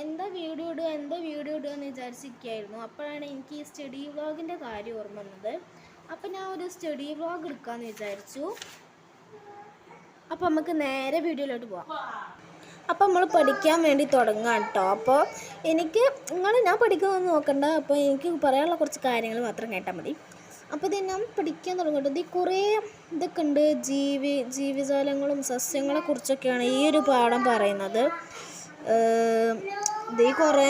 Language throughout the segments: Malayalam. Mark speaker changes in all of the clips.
Speaker 1: എന്താ വീഡിയോ ഇടുക എന്ന് വിചാരിച്ചിരിക്കുകയായിരുന്നു. അപ്പോഴാണ് എനിക്ക് ഈ സ്റ്റഡി വ്ളോഗിൻ്റെ കാര്യം ഓർമ്മ വന്നത്. അപ്പോൾ ഞാൻ ഒരു സ്റ്റഡി വ്ളോഗ് എടുക്കാമെന്ന് വിചാരിച്ചു. അപ്പോൾ നമുക്ക് നേരെ വീഡിയോയിലോട്ട് പോവാം. അപ്പോൾ നമ്മൾ പഠിക്കാൻ വേണ്ടി തുടങ്ങാം കേട്ടോ. അപ്പോൾ ഞാൻ പഠിക്കുന്നതൊന്നും നോക്കണ്ട. അപ്പോൾ എനിക്ക് പറയാനുള്ള കുറച്ച് കാര്യങ്ങൾ മാത്രം കേട്ടാൽ മതി. അപ്പോൾ ഇത് ഞാൻ പഠിക്കാൻ തുടങ്ങട്ടെ. ഇത് കുറേ ഇതൊക്കെ ഉണ്ട്. ജീവജാലങ്ങളും സസ്യങ്ങളെ കുറിച്ചൊക്കെയാണ് ഈ ഒരു പാഠം പറയുന്നത്. ഇത് കുറേ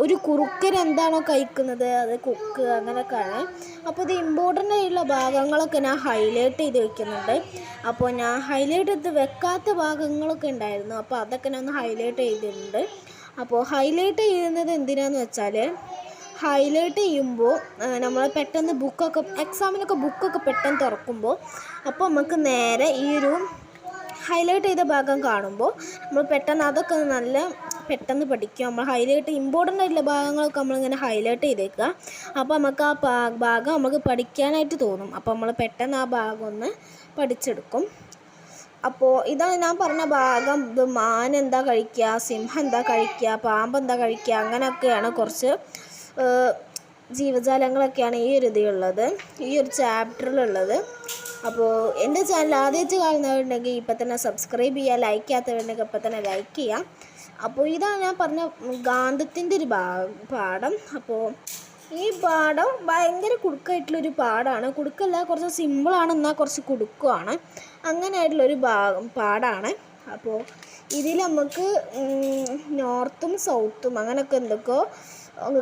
Speaker 1: ഒരു കുറുക്കൻ എന്താണോ കഴിക്കുന്നത് അത് കൊക്ക് അങ്ങനെയൊക്കെയാണ്. അപ്പോൾ ഇത് ഇമ്പോർട്ടൻ്റ് ആയിട്ടുള്ള ഭാഗങ്ങളൊക്കെ ഞാൻ ഹൈലൈറ്റ് ചെയ്ത് വെക്കുന്നുണ്ട്. അപ്പോൾ ഞാൻ ഹൈലൈറ്റ് ചെയ്ത് വെക്കാത്ത ഭാഗങ്ങളൊക്കെ ഉണ്ടായിരുന്നു. അപ്പോൾ അതൊക്കെ ഞാൻ ഒന്ന് ഹൈലൈറ്റ് ചെയ്തിട്ടുണ്ട്. അപ്പോൾ ഹൈലൈറ്റ് ചെയ്യുന്നത് എന്തിനാന്ന് വെച്ചാൽ, ഹൈലൈറ്റ് ചെയ്യുമ്പോൾ നമ്മൾ പെട്ടെന്ന് എക്സാമിനൊക്കെ ബുക്കൊക്കെ പെട്ടെന്ന് തുറക്കുമ്പോൾ അപ്പോൾ നമുക്ക് നേരെ ഈ ഒരു ഹൈലൈറ്റ് ചെയ്ത ഭാഗം കാണുമ്പോൾ നമ്മൾ പെട്ടെന്ന് അതൊക്കെ നല്ല പെട്ടെന്ന് പഠിക്കും. നമ്മൾ ഇമ്പോർട്ടൻ്റ് ആയിട്ടുള്ള ഭാഗങ്ങളൊക്കെ നമ്മളിങ്ങനെ ഹൈലൈറ്റ് ചെയ്തേക്കുക. അപ്പോൾ നമുക്ക് ആ ഭാഗം നമുക്ക് പഠിക്കാനായിട്ട് തോന്നും. അപ്പോൾ നമ്മൾ പെട്ടെന്ന് ആ ഭാഗം ഒന്ന് പഠിച്ചെടുക്കും. അപ്പോൾ ഇതാണ് ഞാൻ പറഞ്ഞ ഭാഗം. ഇത് മാൻ എന്താ കഴിക്കുക, സിംഹം എന്താ കഴിക്കുക, പാമ്പ് എന്താ കഴിക്കുക, അങ്ങനെയൊക്കെയാണ് കുറച്ച് ജീവജാലങ്ങളൊക്കെയാണ് ഈ ഒരു ഇതിലുള്ളത്, ഈ ഒരു ചാപ്റ്ററിലുള്ളത്. അപ്പോൾ എൻ്റെ ചാനൽ ആദ്യമായിട്ട് കാണുന്നവരുണ്ടെങ്കിൽ ഇപ്പം തന്നെ സബ്സ്ക്രൈബ് ചെയ്യുക, ലൈക്ക് ചെയ്യാത്തവരുണ്ടെങ്കിൽ ഇപ്പം തന്നെ ലൈക്ക് ചെയ്യാം. അപ്പോൾ ഇതാണ് ഞാൻ പറഞ്ഞ ഗാന്ധത്തിൻ്റെ ഒരു പാഠം. അപ്പോൾ ഈ പാഠം ഭയങ്കര കുടുക്കായിട്ടുള്ളൊരു പാഠമാണ്. കുടുക്കല്ല, കുറച്ച് സിമ്പിളാണ്, എന്നാൽ കുറച്ച് കുടുക്കുമാണ്. അങ്ങനെയായിട്ടുള്ളൊരു പാഠമാണ്. അപ്പോൾ ഇതിൽ നമുക്ക് നോർത്തും സൗത്തും അങ്ങനെയൊക്കെ എന്തൊക്കെയോ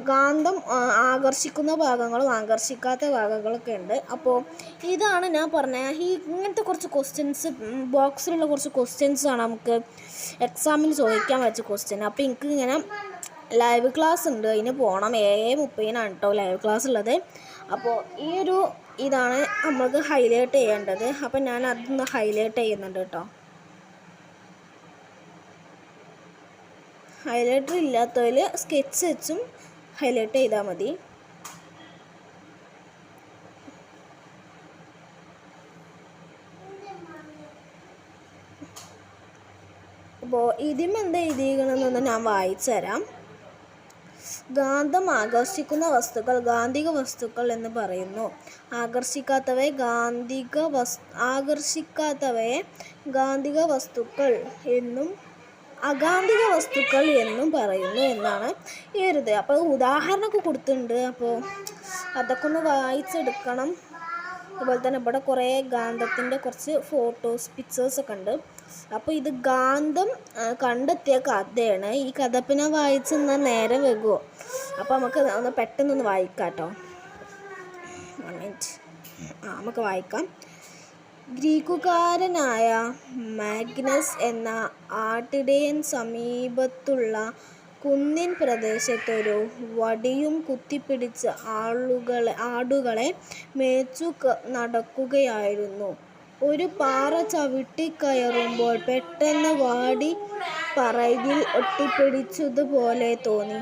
Speaker 1: ഗാന്ധം ആകർഷിക്കുന്ന ഭാഗങ്ങളും ആകർഷിക്കാത്ത ഭാഗങ്ങളൊക്കെ ഉണ്ട്. അപ്പോൾ ഇതാണ് ഞാൻ പറഞ്ഞ ഇങ്ങനത്തെ കുറച്ച് ക്വസ്റ്റ്യൻസ്, ബോക്സിലുള്ള കുറച്ച് ക്വസ്റ്റ്യൻസാണ് നമുക്ക് എക്സാമിന് ചോദിക്കാൻ വെച്ച ക്വസ്റ്റ്യൻ. അപ്പോൾ എനിക്ക് ഇങ്ങനെ ലൈവ് ക്ലാസ് ഉണ്ട്, അതിന് പോകണം. 7:30 കേട്ടോ ലൈവ് ക്ലാസ് ഉള്ളത്. അപ്പോൾ ഈ ഒരു ഇതാണ് നമുക്ക് ഹൈലൈറ്റ് ചെയ്യേണ്ടത്. അപ്പം ഞാൻ അതൊന്ന് ഹൈലൈറ്റ് ചെയ്യുന്നുണ്ട് കേട്ടോ. ഹൈലൈറ്റർ ഇല്ലാത്തതിൽ സ്കെച്ച് വെച്ചും ഹൈലൈറ്റ് ചെയ്താൽ മതി. അപ്പോൾ ഇതിമെന്താ എഴുതിയിരിക്കണമെന്നൊന്ന് ഞാൻ വായിച്ചു തരാം. ഗാന്ധം ആകർഷിക്കുന്ന വസ്തുക്കൾ ഗാന്ധിക വസ്തുക്കൾ എന്ന് പറയുന്നു. ആകർഷിക്കാത്തവയെ ഗാന്ധിക വസ്തുക്കൾ എന്നും അഗാന്ധിക വസ്തുക്കൾ എന്നും പറയുന്നു എന്നാണ് ഈ ഒരു ഇത്. അപ്പോൾ ഉദാഹരണമൊക്കെ കൊടുത്തിട്ടുണ്ട്. അപ്പോൾ അതൊക്കെ ഒന്ന് വായിച്ചെടുക്കണം. അതുപോലെ തന്നെ ഇവിടെ കുറേ ഗാന്ധത്തിൻ്റെ കുറച്ച് പിക്ചേഴ്സൊക്കെ ഉണ്ട്. അപ്പോൾ ഇത് ഗാന്ധം കണ്ടെത്തിയ കഥയാണ്. ഈ കഥ പിന്നെ വായിച്ചെന്നാൽ നേരം വെക്കുമോ? അപ്പോൾ നമുക്ക് ഒന്ന് പെട്ടെന്നൊന്ന് വായിക്കാം കേട്ടോ. 1 മിനിറ്റ്. നമുക്ക് വായിക്കാം. ഗ്രീക്കുകാരനായ മാഗ്നസ് എന്ന ആട്ടിടയൻ സമീപത്തുള്ള കുന്നിൻ പ്രദേശത്തൊരു വടിയും കുത്തിപ്പിടിച്ച് ആടുകളെ മേച്ചു നടക്കുകയായിരുന്നു. ഒരു പാറ ചവിട്ടിക്കയറുമ്പോൾ പെട്ടെന്ന് വാടി പറയിൽ ഒട്ടിപ്പിടിച്ചതുപോലെ തോന്നി.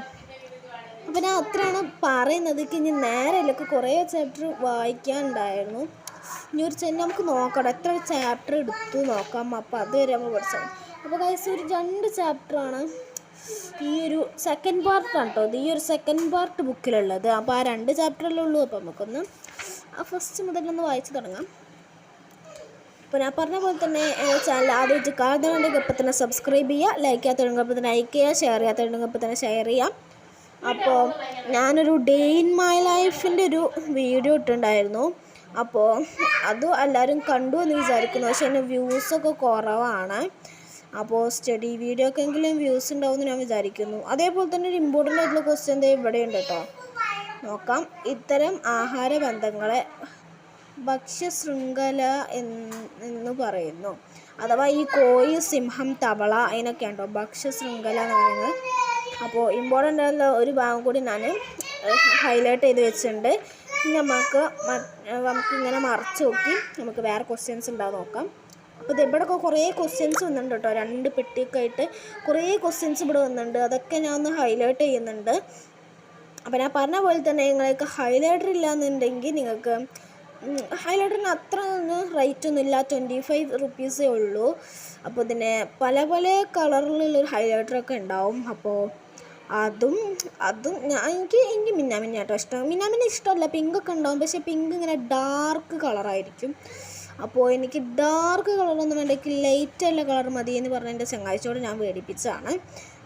Speaker 1: അപ്പം ഞാൻ അത്രയാണ് പറയുന്നത്. ഇനി നേരെയൊക്കെ കുറേ ചാപ്റ്റർ വായിക്കാനുണ്ടായിരുന്നു. നമുക്ക് നോക്കണം എത്ര ചാപ്റ്റർ എടുത്തു നോക്കാം. അപ്പോൾ അതുവരെ നമ്മൾ പഠിച്ചത്. അപ്പോൾ ഗൈസ് ഒരു 2 ചാപ്റ്ററാണ് ഈ ഒരു സെക്കൻഡ് പാർട്ടാണ് കേട്ടോ. ഈ ഒരു സെക്കൻഡ് പാർട്ട് ബുക്കിലുള്ളത്. അപ്പോൾ ആ 2 ചാപ്റ്ററല്ലേ ഉള്ളൂ. അപ്പോൾ നമുക്കൊന്ന് ഫസ്റ്റ് മുതലൊന്ന് വായിച്ച് തുടങ്ങാം. അപ്പോൾ ഞാൻ പറഞ്ഞ പോലെ തന്നെ ചാനൽ ആദ്യമായിട്ട് കാണുന്നുണ്ടെങ്കിൽ ഇപ്പം തന്നെ സബ്സ്ക്രൈബ് ചെയ്യുക, ലൈക്ക് ചെയ്യാത്തവരുണ്ടെങ്കിൽ ഇപ്പം തന്നെ ലൈക്ക് ചെയ്യുക, ഷെയർ ചെയ്യാത്തവരുണ്ടെങ്കിൽ ഇപ്പം തന്നെ ഷെയർ ചെയ്യാം. അപ്പോൾ ഞാനൊരു ഡേ ഇൻ മൈ ലൈഫിൻ്റെ ഒരു വീഡിയോ ഇട്ടിട്ടുണ്ടായിരുന്നു. അപ്പോൾ അത് എല്ലാവരും കണ്ടു എന്ന് വിചാരിക്കുന്നു. പക്ഷേ എൻ്റെ വ്യൂസൊക്കെ കുറവാണ്. അപ്പോൾ സ്റ്റഡി വീഡിയോക്ക് എങ്കിലും വ്യൂസ് ഉണ്ടാവുമെന്ന് ഞാൻ വിചാരിക്കുന്നു. അതേപോലെ തന്നെ ഒരു ഇമ്പോർട്ടൻ്റ് ആയിട്ടുള്ള ക്വസ്റ്റ്യൻ ഇവിടെ ഉണ്ട് കേട്ടോ. നോക്കാം. ഇത്തരം ആഹാരബന്ധങ്ങളെ ഭക്ഷ്യശൃംഖല എന്ന് പറയുന്നു. അഥവാ ഈ കോഴി, സിംഹം, തവള അതിനൊക്കെ ഉണ്ടോ ഭക്ഷ്യശൃംഖല എന്ന് പറയുന്നത്. അപ്പോൾ ഇമ്പോർട്ടൻ്റ് ആയിട്ടുള്ള ഒരു ഭാഗം കൂടി ഞാൻ ഹൈലൈറ്റ് ചെയ്ത് വെച്ചിട്ടുണ്ട്. നമുക്ക് ഇങ്ങനെ മറച്ച് നോക്കി നമുക്ക് വേറെ ക്വസ്റ്റ്യൻസ് ഉണ്ടാവും നോക്കാം. അപ്പോൾ ഇവിടെയൊക്കെ കുറേ ക്വസ്റ്റ്യൻസ് വന്നിട്ടുണ്ട് കേട്ടോ. 2 പെട്ടിയൊക്കെ ആയിട്ട് കുറേ ക്വസ്റ്റ്യൻസ് ഇവിടെ വന്നിട്ടുണ്ട്. അതൊക്കെ ഞാൻ ഒന്ന് ഹൈലൈറ്റ് ചെയ്യുന്നുണ്ട്. അപ്പോൾ ഞാൻ പറഞ്ഞ പോലെ തന്നെ നിങ്ങൾക്ക് ഹൈലൈറ്റർ ഇല്ല എന്നുണ്ടെങ്കിൽ നിങ്ങൾക്ക് ഹൈലൈറ്ററിന് അത്ര ഒന്നും റേറ്റൊന്നുമില്ല, 25 റുപ്പീസേ ഉള്ളൂ. അപ്പോൾ ഇതിന് പല പല കളറിലുള്ളൊരു ഹൈലൈറ്ററൊക്കെ ഉണ്ടാവും. അപ്പോൾ അതും എനിക്ക് മിന്നാമിന്നാട്ടോ ഇഷ്ടം. മിന്നാമിന്ന ഇഷ്ടമല്ല, പിങ്കൊക്കെ ഉണ്ടാവും, പക്ഷേ പിങ്ക് ഇങ്ങനെ ഡാർക്ക് കളറായിരിക്കും. അപ്പോൾ എനിക്ക് ഡാർക്ക് കളറൊന്നും വേണ്ട, എനിക്ക് ലൈറ്റുള്ള കളർ മതി എന്ന് പറഞ്ഞ എൻ്റെ ചങ്ങാഴ്ചയോട് ഞാൻ മേടിപ്പിച്ചതാണ്.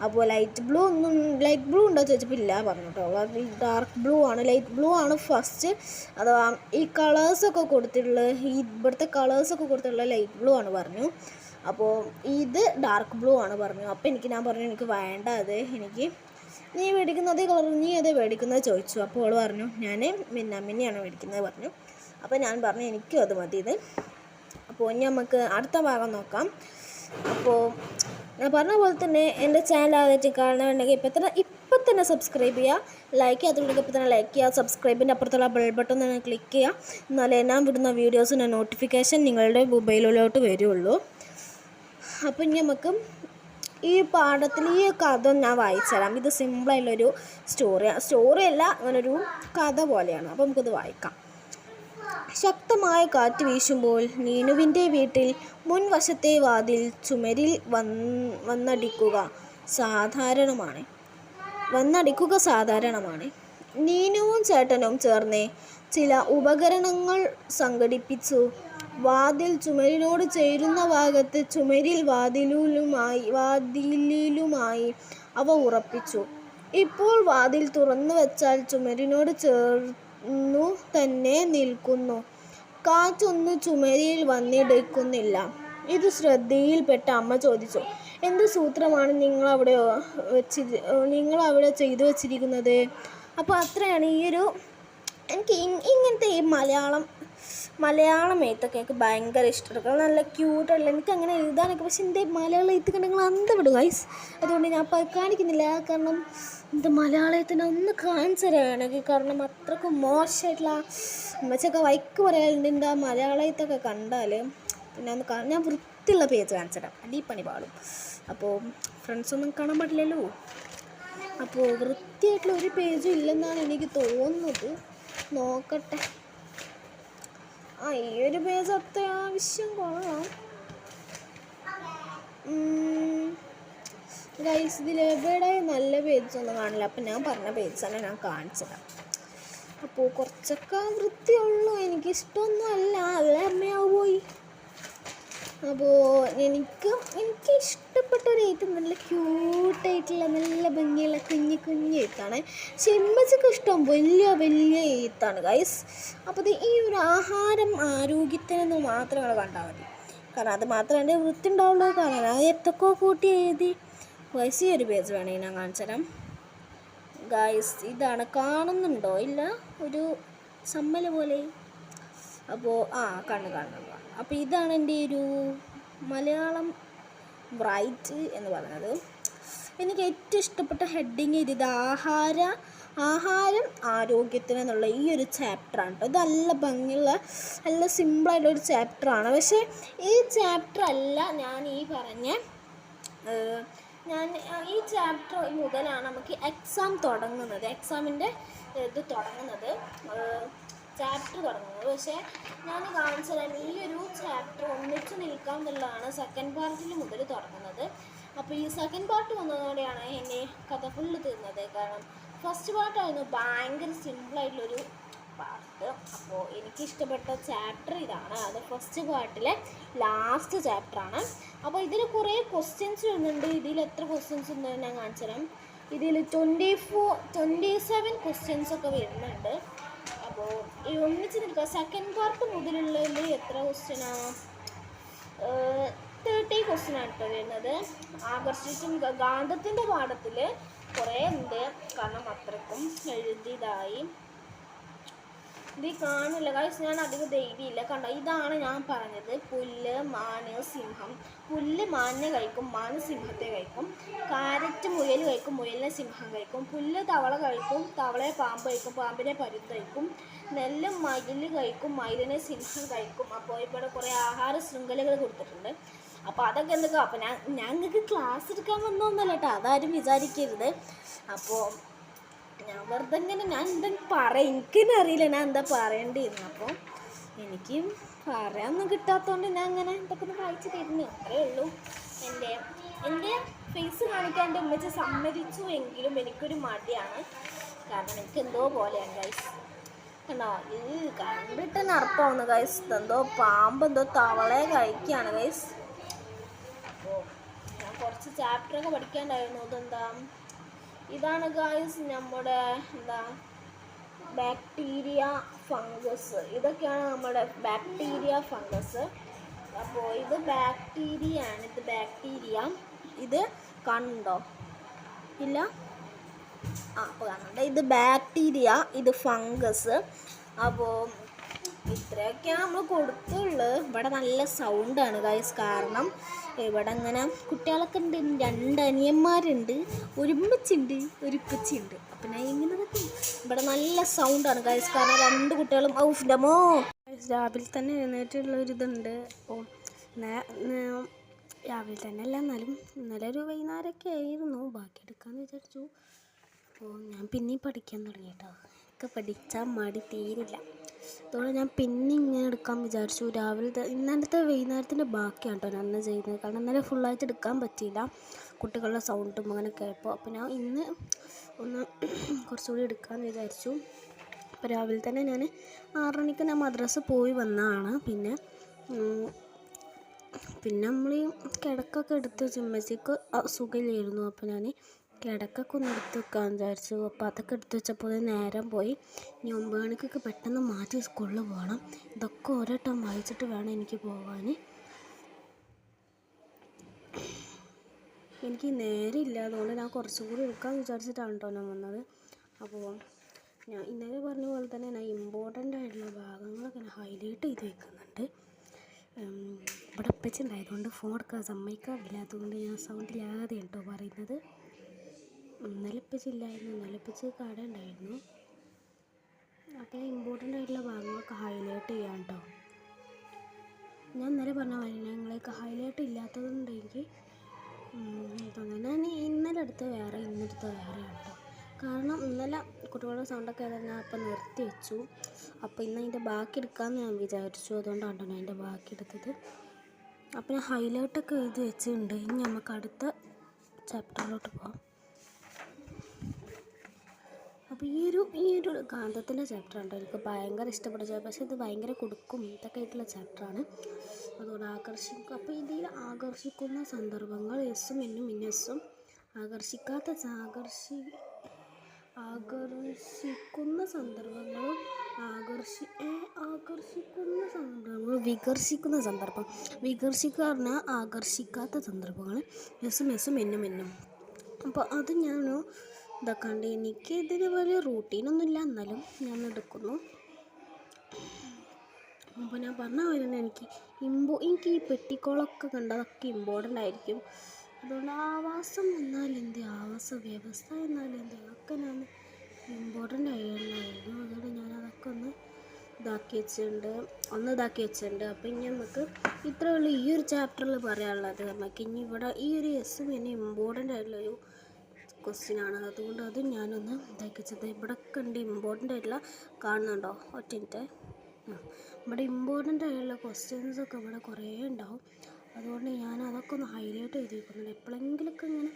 Speaker 1: അപ്പോൾ ലൈറ്റ് ബ്ലൂ ഉണ്ടോ ചോദിച്ചപ്പോൾ ഇല്ല പറഞ്ഞു കേട്ടോ. അത് ഡാർക്ക് ബ്ലൂ ആണ്, ലൈറ്റ് ബ്ലൂ ആണ് ഫസ്റ്റ്. അഥവാ ഈ കളേഴ്സൊക്കെ കൊടുത്തിട്ടുള്ള ഇവിടുത്തെ കളേഴ്സൊക്കെ കൊടുത്തിട്ടുള്ള ലൈറ്റ് ബ്ലൂ ആണ് പറഞ്ഞു. അപ്പോൾ ഇത് ഡാർക്ക് ബ്ലൂ ആണ് പറഞ്ഞു. അപ്പോൾ ഞാൻ പറഞ്ഞു എനിക്ക് വേണ്ട, അത് എനിക്ക് നീ മേടിക്കുന്ന അതേ കളർ, നീ അതേ മേടിക്കുന്നത് ചോദിച്ചു. അപ്പോൾ അവൾ പറഞ്ഞു ഞാൻ മിന്നാമിന്നിയാണ് മേടിക്കുന്നത് പറഞ്ഞു. അപ്പോൾ ഞാൻ പറഞ്ഞു എനിക്കും അത് മതി ഇത്. അപ്പോൾ ഇനി നമുക്ക് അടുത്ത ഭാഗം നോക്കാം. അപ്പോൾ ഞാൻ പറഞ്ഞ പോലെ തന്നെ എൻ്റെ ചാനൽ ആദ്യമായിട്ട് കാണുന്നുണ്ടെങ്കിൽ ഇപ്പം തന്നെ സബ്സ്ക്രൈബ് ചെയ്യുക, ലൈക്ക് ചെയ്യാത്തുണ്ടെങ്കിൽ ഇപ്പം തന്നെ ലൈക്ക് ചെയ്യുക, സബ്സ്ക്രൈബിൻ്റെ അപ്പുറത്തുള്ള ബെൽ ബട്ടൺ തന്നെ ക്ലിക്ക് ചെയ്യുക. എന്നാലേ ഞാൻ വിടുന്ന വീഡിയോസിൻ്റെ നോട്ടിഫിക്കേഷൻ നിങ്ങളുടെ മൊബൈലിലോട്ട് വരുള്ളൂ. അപ്പം ഇനി നമുക്ക് ഈ പാഠത്തിൽ ഈ കഥ ഞാൻ വായിച്ചു തരാം. ഇത് സിമ്പിളായിട്ടുള്ളൊരു സ്റ്റോറിയല്ല, അങ്ങനൊരു കഥ പോലെയാണ്. അപ്പോൾ നമുക്കിത് വായിക്കാം. ശക്തമായ കാറ്റ് വീശുമ്പോൾ നീനുവിൻ്റെ വീട്ടിൽ മുൻവശത്തെ വാതിൽ ചുമരിൽ വന്നടിക്കുക സാധാരണമാണ്. നീനുവും ചേട്ടനും ചേർന്ന് ചില ഉപകരണങ്ങൾ സംഘടിപ്പിച്ചു. വാതിൽ ചുമരിനോട് ചേരുന്ന ഭാഗത്ത് ചുമരിൽ വാതിലിലുമായി അവ ഉറപ്പിച്ചു. ഇപ്പോൾ വാതിൽ തുറന്നു വെച്ചാൽ ചുമരിനോട് ചേർന്നു തന്നെ നിൽക്കുന്നു. കാറ്റൊന്നും ചുമരിൽ വന്നിടിക്കുന്നില്ല. ഇത് ശ്രദ്ധയിൽപ്പെട്ട അമ്മ ചോദിച്ചു, എന്ത് സൂത്രമാണ് നിങ്ങൾ അവിടെ ചെയ്തു വച്ചിരിക്കുന്നത്? അപ്പോൾ അത്രയാണ് എനിക്ക് ഇങ്ങനത്തെ ഈ മലയാളം എഴുത്തൊക്കെ എനിക്ക് ഭയങ്കര ഇഷ്ടമാണ്. നല്ല ക്യൂട്ടല്ല, എനിക്ക് അങ്ങനെ എഴുതാനൊക്കെ. പക്ഷെ എൻ്റെ മലയാളം എഴുത്ത് കണ്ടെങ്കിൽ അന്തവിടും ഗൈസ്. അതുകൊണ്ട് ഞാൻ കാണിക്കുന്നില്ല, കാരണം എൻ്റെ മലയാളത്തിന് ഒന്ന് കാണിച്ചു തരാണെങ്കിൽ. കാരണം അത്രക്കും മോശമായിട്ടുള്ള അമ്മച്ചൊക്കെ വൈക്ക് പറയാറുണ്ട് എൻ്റെ മലയാള എഴുത്തൊക്കെ കണ്ടാൽ. പിന്നെ ഞാൻ വൃത്തിയുള്ള പേജ് കാണിച്ചു തരാം, അടിപ്പണി പാടും. അപ്പോൾ ഫ്രണ്ട്സൊന്നും കാണാൻ പാടില്ലല്ലോ. അപ്പോൾ വൃത്തിയായിട്ടുള്ള ഒരു പേജും ഇല്ലെന്നാണ് എനിക്ക് തോന്നുന്നത്. നോക്കട്ടെ. ഈ ഒരു പേജ് അത്യാവശ്യം കൊള്ളാം ഗൈസ്. ഇതിലെവിടെ നല്ല പേജൊന്നും കാണില്ല. അപ്പം ഞാൻ പറഞ്ഞ പേജ് തന്നെ ഞാൻ കാണിച്ചതാണ്. അപ്പോൾ കുറച്ചൊക്കെ വൃത്തിയുള്ളൂ, എനിക്കിഷ്ടമൊന്നും അല്ല, അമ്മയാവ് പോയി. അപ്പോൾ എനിക്ക് ഇഷ്ടപ്പെട്ട ഒരു എഴുത്ത് നല്ല ക്യൂട്ടായിട്ടുള്ള നല്ല ഭംഗിയുള്ള കുഞ്ഞ് എഴുത്താണ്. ചെമ്മച്ചൊക്കെ ഇഷ്ടം വലിയ എഴുത്താണ് ഗൈസ്. അപ്പോൾ ഈ ഒരു ആഹാരം ആരോഗ്യത്തിനെന്ന് മാത്രം നിങ്ങൾ കണ്ടാൽ മതി, കാരണം അത് മാത്രമേ വൃത്തി ഉണ്ടാവുള്ളൂ. കാരണം അത് എത്തൊക്കെ കൂട്ടി എഴുതി ഗൈസ്. ഈ ഒരു പേജ് വേണമെങ്കിൽ ഞാൻ കാണിച്ചു തരാം ഗൈസ്. ഇതാണ്, കാണുന്നുണ്ടോ? ഇല്ല, ഒരു സമ്മല പോലെ. അപ്പോൾ കാണുന്നു. അപ്പോൾ ഇതാണ് എൻ്റെ ഒരു മലയാളം ബ്രൈറ്റ് എന്ന് പറയുന്നത്. എനിക്ക് ഏറ്റവും ഇഷ്ടപ്പെട്ട ഹെഡിങ് ഇത് ആഹാരം ആരോഗ്യത്തിനെന്നുള്ള ഈ ഒരു ചാപ്റ്ററാണ് കേട്ടോ. ഇത് നല്ല ഭംഗിയുള്ള നല്ല സിമ്പിളായിട്ടുള്ളൊരു ചാപ്റ്ററാണ്. പക്ഷേ ഈ ചാപ്റ്റർ അല്ല ഞാൻ ഈ ചാപ്റ്റർ മുതലാണ് നമുക്ക് എക്സാമിൻ്റെ ഇത് തുടങ്ങുന്നത്, ചാപ്റ്റർ തുടങ്ങുന്നത്. പക്ഷേ ഞാൻ കാണിച്ചു തരാം, ഈ ഒരു ചാപ്റ്റർ ഒന്നിച്ച് നിൽക്കാം എന്നുള്ളതാണ് സെക്കൻഡ് പാർട്ടിൽ മുതൽ തുടങ്ങുന്നത്. അപ്പോൾ ഈ സെക്കൻഡ് പാർട്ട് വന്നതോടെയാണ് എൻ്റെ കഥ ഫുള്ള് തീർന്നത്. കാരണം ഫസ്റ്റ് പാർട്ടായിരുന്നു ഭയങ്കര സിമ്പിളായിട്ടുള്ളൊരു പാർട്ട്. അപ്പോൾ എനിക്കിഷ്ടപ്പെട്ട ചാപ്റ്റർ ഇതാണ്. അത് ഫസ്റ്റ് പാർട്ടിലെ ലാസ്റ്റ് ചാപ്റ്ററാണ്. അപ്പോൾ ഇതിൽ കുറേ ക്വസ്റ്റ്യൻസ് വരുന്നുണ്ട്. ഇതിൽ എത്ര ക്വസ്റ്റ്യൻസ് ഉണ്ടെന്ന് ഞാൻ കാണിച്ചു തരാം. ഇതിൽ 27 ക്വസ്റ്റ്യൻസൊക്കെ വരുന്നുണ്ട്. അപ്പോൾ ഈ ഒന്നിച്ച് നിൽക്കുക സെക്കൻഡ് പാർട്ട് മുതലുള്ളതിൽ എത്ര ക്വസ്റ്റ്യനാണ്? 30 ക്വസ്റ്റ്യനാണ് കേട്ടോ വരുന്നത്. ആകർഷിച്ചും ഗാന്ധത്തിൻ്റെ പാഠത്തിൽ കുറേ ഉണ്ട്, കാരണം അത്രക്കും എഴുതിയതായി. ഇത് കാണില്ല ഗൈസ്, ഞാൻ അധികം ധൈര്യമില്ല. കണ്ടോ, ഇതാണ് ഞാൻ പറഞ്ഞത്. പുല്ല്, മാന്, സിംഹം. പുല്ല് മാനിനെ കഴിക്കും, മാന് സിംഹത്തെ കഴിക്കും. കാരറ്റ് മുയൽ കഴിക്കും, മുയലിനെ സിംഹം കഴിക്കും. പുല്ല് തവള കഴിക്കും, തവളയെ പാമ്പ് കഴിക്കും, പാമ്പിനെ പരുന്ത് കഴിക്കും. നെല്ല് മയിൽ കഴിക്കും, മയിലിനെ സിംഹം കഴിക്കും. അപ്പോൾ ഇവിടെ കുറേ ആഹാര ശൃംഖലകൾ കൊടുത്തിട്ടുണ്ട്. അപ്പോൾ അതൊക്കെ എന്തൊക്കെ. അപ്പോൾ ഞങ്ങൾക്ക് ക്ലാസ് എടുക്കാൻ വന്നൊന്നുമല്ല കേട്ടോ, അതാരും വിചാരിക്കരുത്. അപ്പോൾ ഞാൻ വെറുതെ ഇങ്ങനെ ഞാൻ എന്തെങ്കിലും എനിക്കെന്നെ അറിയില്ല ഞാൻ എന്താ പറയേണ്ടിയിരുന്നു. അപ്പോൾ എനിക്കും പറയാനൊന്നും കിട്ടാത്തതുകൊണ്ട് ഞാൻ അങ്ങനെ ഇതൊക്കെ ഒന്ന് വായിച്ച് തരുന്നു, അത്രേ ഉള്ളൂ. എൻ്റെ ഫേസ് കാണിക്കാൻ എൻ്റെ ഉമ്മച്ചി സമ്മതിച്ചു എങ്കിലും എനിക്കൊരു മടിയാണ്. കാരണം എനിക്ക് എന്തോ പോലെയാണ് ഗൈസ്. കണ്ടോ, ഇത് കണ്ടിട്ട് നടപ്പാവുന്നു ഗൈസ്. എന്തോ പാമ്പ് എന്തോ തവളയെ കഴിക്കുകയാണ് ഗൈസ്. അപ്പോൾ ഞാൻ കുറച്ച് ചാപ്റ്ററൊക്കെ പഠിക്കാണ്ടായിരുന്നു. ഇതാണ് ഗൈസ് നമ്മുടെ ബാക്ടീരിയ, ഫംഗസ്. ഇതൊക്കെയാണ് നമ്മുടെ ബാക്ടീരിയ, ഫംഗസ്. അപ്പോൾ ഇത് ബാക്ടീരിയ ആണ്. ഇത് ബാക്ടീരിയ. ഇത് കണ്ടോ? ഇല്ല, അപ്പോൾ കാണണ്ട. ഇത് ബാക്ടീരിയ, ഇത് ഫംഗസ്. അപ്പോൾ ഇത്രയൊക്കെയാണ് നമ്മൾ കൊടുത്തുള്ളൂ. ഇവിടെ നല്ല സൗണ്ടാണ് ഗൈസ്. കാരണം ഇവിടെ ഇങ്ങനെ കുട്ടികളൊക്കെ ഉണ്ട്. 2 അനിയന്മാരുണ്ട്, ഒരു ഉമ്മച്ചിയുണ്ട്, ഒരു ഉപ്പച്ചിയുണ്ട്. അപ്പം ഞാൻ ഇങ്ങനെ ഇവിടെ നല്ല സൗണ്ടാണ് ഗൈസ്. കാരണം 2 കുട്ടികളും ഔഫ്ഡമോ രാവിലെ തന്നെ എഴുന്നേറ്റുള്ളൊരിതുണ്ട്. അപ്പോൾ രാവിലെ തന്നെ അല്ല, എന്നാലും ഇന്നലെ ഒരു വൈകുന്നേരമൊക്കെ ആയിരുന്നു. ബാക്കി എടുക്കാമെന്ന് വിചാരിച്ചു. അപ്പോൾ ഞാൻ പിന്നെയും പഠിക്കാൻ തുടങ്ങി കേട്ടോ. ഒക്കെ പഠിച്ചാൽ മടി തീരില്ല. അതുകൊണ്ട് ഞാൻ പിന്നെ ഇങ്ങനെ എടുക്കാൻ വിചാരിച്ചു. ഇന്നലത്തെ വൈകുന്നേരത്തിൻ്റെ ബാക്കിയാണ് കേട്ടോ ഞാൻ അന്ന് ചെയ്യുന്നത്. കാരണം ഇന്നലെ ഫുള്ളായിട്ട് എടുക്കാൻ പറ്റിയില്ല, കുട്ടികളുടെ സൗണ്ടും അങ്ങനെ കേൾപ്പോൾ. അപ്പോൾ ഞാൻ ഇന്ന് ഒന്ന് കുറച്ചുകൂടി എടുക്കാമെന്ന് വിചാരിച്ചു. അപ്പോൾ രാവിലെ തന്നെ ഞാൻ 6 മണിക്ക് ഞാൻ മദ്രസ പോയി വന്നതാണ്. പിന്നെ നമ്മൾ ഈ കിടക്കൊക്കെ എടുത്ത് ഉമ്മച്ചിക്ക് സുഖമില്ലായിരുന്നു. അപ്പോൾ ഞാൻ കിടക്കൊക്കെ ഒന്ന് എടുത്ത് വെക്കാമെന്ന് വിചാരിച്ചു. അപ്പോൾ അതൊക്കെ എടുത്ത് വെച്ചപ്പോൾ നേരം പോയി. ഇനി 9 മണിക്കൊക്കെ പെട്ടെന്ന് മാറ്റി സ്കൂളിൽ പോകണം. ഇതൊക്കെ ഓരോ ടൈം വായിച്ചിട്ട് വേണം എനിക്ക് പോകാൻ. എനിക്ക് നേരമില്ല, അതുകൊണ്ട് ഞാൻ കുറച്ചും കൂടി എടുക്കാമെന്ന് വിചാരിച്ചിട്ടാണ് കേട്ടോ ഞാൻ വന്നത്. അപ്പോൾ ഞാൻ ഇന്നലെ പറഞ്ഞ പോലെ തന്നെ ഞാൻ ഇമ്പോർട്ടൻ്റ് ആയിട്ടുള്ള ഭാഗങ്ങളൊക്കെ ഞാൻ ഹൈലൈറ്റ് ചെയ്ത് വെക്കുന്നുണ്ട്. ഇവിടെ ഉപ്പച്ചി ഉണ്ടായതുകൊണ്ട് ഫോൺ എടുക്കാൻ സമ്മതിക്കാറില്ല. അതുകൊണ്ട് ഞാൻ സൗണ്ടില്ലാതെ കേട്ടോ പറയുന്നത്. ഇന്നലെ ഉപ്പച്ചി ഇല്ലായിരുന്നു, ഇന്നലെ ഉപ്പച്ചി കട ഉണ്ടായിരുന്നു. അപ്പോൾ ഇമ്പോർട്ടൻ്റ് ആയിട്ടുള്ള ഭാഗങ്ങളൊക്കെ ഹൈലൈറ്റ് ചെയ്യാം കേട്ടോ. ഞാൻ ഇന്നലെ പറഞ്ഞ മാതിരി ഞങ്ങളൊക്കെ ഹൈലൈറ്റ് ഇല്ലാത്തതുകൊണ്ട് എനിക്ക് തോന്നുന്നു ഞാൻ ഇന്നലെ എടുത്ത് വേറെ, ഇന്നെടുത്ത് വേറെ കേട്ടോ. കാരണം ഇന്നലെ കുട്ടികളുടെ സൗണ്ടൊക്കെ ഞാൻ അപ്പം നിർത്തി വെച്ചു. അപ്പോൾ ഇന്ന് അതിൻ്റെ ബാക്കി എടുക്കാമെന്ന് ഞാൻ വിചാരിച്ചു. അതുകൊണ്ടാണ് ഞാൻ അതിൻ്റെ ബാക്കി എടുത്തത്. അപ്പോൾ ഞാൻ ഹൈലൈറ്റൊക്കെ എഴുതി വെച്ചിട്ടുണ്ട്. ഇനി നമുക്ക് അടുത്ത ചാപ്റ്ററിലോട്ട് പോകാം. അപ്പോൾ ഈ ഒരു ഗാന്ധത്തിൻ്റെ ചാപ്റ്ററാണ് എനിക്ക് ഭയങ്കര ഇഷ്ടപ്പെട്ട ചാപ്റ്റർ. പക്ഷേ ഇത് ഭയങ്കര കൊടുക്കും ഇതൊക്കെ ആയിട്ടുള്ള ചാപ്റ്ററാണ്. അതുകൊണ്ട് അപ്പോൾ ഇതിൽ ആകർഷിക്കുന്ന സന്ദർഭങ്ങൾ എസ്സും എന്നും ഇന്നസ്സും, ആകർഷിക്കുന്ന സന്ദർഭങ്ങളും വികർഷിക്കുന്ന സന്ദർഭം. വികർഷിക്കുക പറഞ്ഞാൽ ആകർഷിക്കാത്ത സന്ദർഭങ്ങൾ, എസ്സും എന്നും. അപ്പോൾ അത് ഞാൻ ഇതൊക്കെയുണ്ട്. എനിക്ക് ഇതിന് വലിയ റൂട്ടീനൊന്നുമില്ല, എന്നാലും ഞാൻ എടുക്കുന്നു. അപ്പോൾ ഞാൻ പറഞ്ഞ പോലെ എനിക്ക് ഈ പെട്ടിക്കോളൊക്കെ കണ്ടതൊക്കെ ഇമ്പോർട്ടൻ്റ് ആയിരിക്കും. അതുകൊണ്ട് ആവാസം എന്നാലെന്ത്, ആവാസ വ്യവസ്ഥ എന്നാലെന്ത്, അതൊക്കെ ഞാൻ ഇമ്പോർട്ടൻ്റ് ആയിരുന്നു. അതുകൊണ്ട് ഞാൻ അതൊക്കെ ഒന്ന് ഇതാക്കി വെച്ചിട്ടുണ്ട്. അപ്പോൾ ഇനി നമുക്ക് ഇത്രയേ ഉള്ളൂ ഈ ഒരു ചാപ്റ്ററിൽ പറയാനുള്ളത്. നമുക്ക് ഇനി ഇവിടെ ഈ ഒരു എസ്സും എന്നെ ഇമ്പോർട്ടൻ്റ് ആയിട്ടുള്ളൊരു ക്വസ്റ്റ്യനാണ്. അതുകൊണ്ട് അത് ഞാനൊന്ന് ഇതാക്കി വെച്ചത്. ഇവിടെ ഒക്കെ ഉണ്ട് ഇമ്പോർട്ടൻ്റ് ആയിട്ടുള്ള, കാണുന്നുണ്ടോ? ഒറ്റ മിനിറ്റ്. ഇവിടെ ഇമ്പോർട്ടൻ്റ് ആയിട്ടുള്ള ക്വസ്റ്റ്യൻസൊക്കെ ഇവിടെ കുറേ ഉണ്ടാവും. അതുകൊണ്ട് ഞാൻ അതൊക്കെ ഒന്ന് ഹൈലൈറ്റ് ചെയ്ത് വെക്കുന്നുണ്ട്. എപ്പോഴെങ്കിലൊക്കെ ഇങ്ങനെ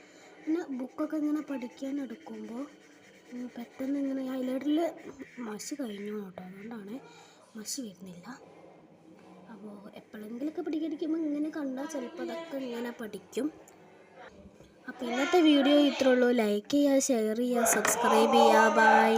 Speaker 1: ബുക്കൊക്കെ ഇങ്ങനെ പഠിക്കാൻ എടുക്കുമ്പോൾ പെട്ടെന്ന് ഇങ്ങനെ ഹൈലൈറ്റിൽ മഷി കഴിഞ്ഞു കേട്ടോ. അതുകൊണ്ടാണ് മഷി വരുന്നില്ല. അപ്പോൾ എപ്പോഴെങ്കിലൊക്കെ പഠിക്കുമ്പോൾ ഇങ്ങനെ കണ്ടാൽ ചിലപ്പോൾ അതൊക്കെ ഇങ്ങനെ പഠിക്കും. അപ്പോൾ ഇന്നത്തെ വീഡിയോ ഇത്രേ ഉള്ളൂ. ലൈക്ക് ചെയ്യുക, ഷെയർ ചെയ്യുക, സബ്സ്ക്രൈബ് ചെയ്യുക. ബൈ.